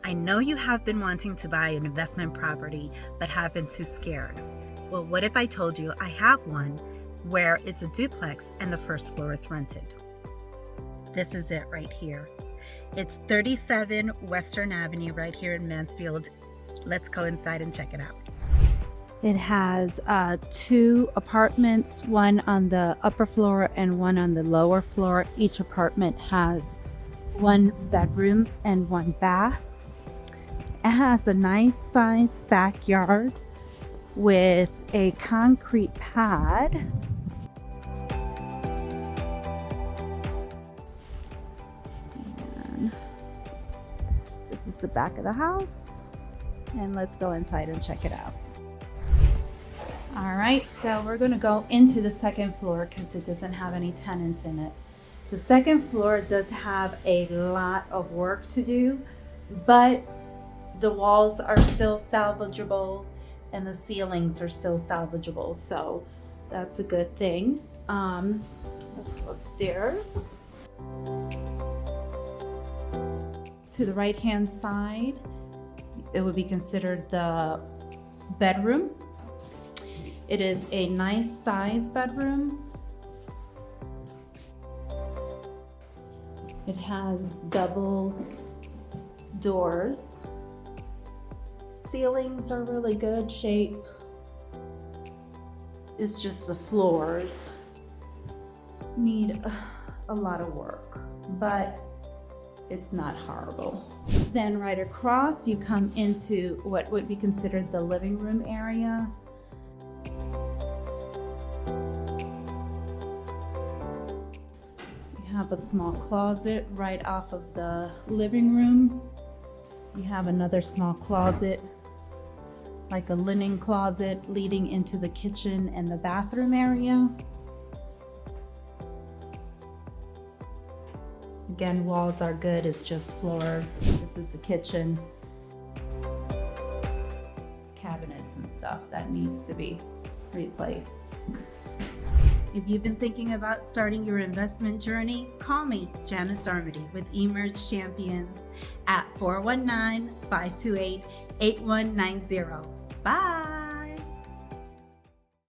I know you have been wanting to buy an investment property, but have been too scared. Well, what if I told you I have one where it's a duplex and the first floor is rented? This is it right here. It's 37 Western Avenue right here in Mansfield. Let's go inside and check it out. It has 2 apartments, one on the upper floor and one on the lower floor. Each apartment has 1 bedroom and 1 bath. It has a nice sized backyard with a concrete pad. And this is the back of the house. And let's go inside and check it out. All right, so we're gonna go into the second floor because it doesn't have any tenants in it. The second floor does have a lot of work to do, but the walls are still salvageable and the ceilings are still salvageable, so that's a good thing. Let's go upstairs. To the right-hand side, it would be considered the bedroom. It is a nice size bedroom. It has double doors. Ceilings are really good shape. It's just the floors need a lot of work, but it's not horrible. Then right across, you come into what would be considered the living room area. You have a small closet right off of the living room. You have another small closet, like a linen closet leading into the kitchen and the bathroom area. Again, walls are good, it's just floors. This is the kitchen. Cabinets and stuff that needs to be replaced. If you've been thinking about starting your investment journey, call me, Janice with Emerge Champions at 419-528-8190. Bye.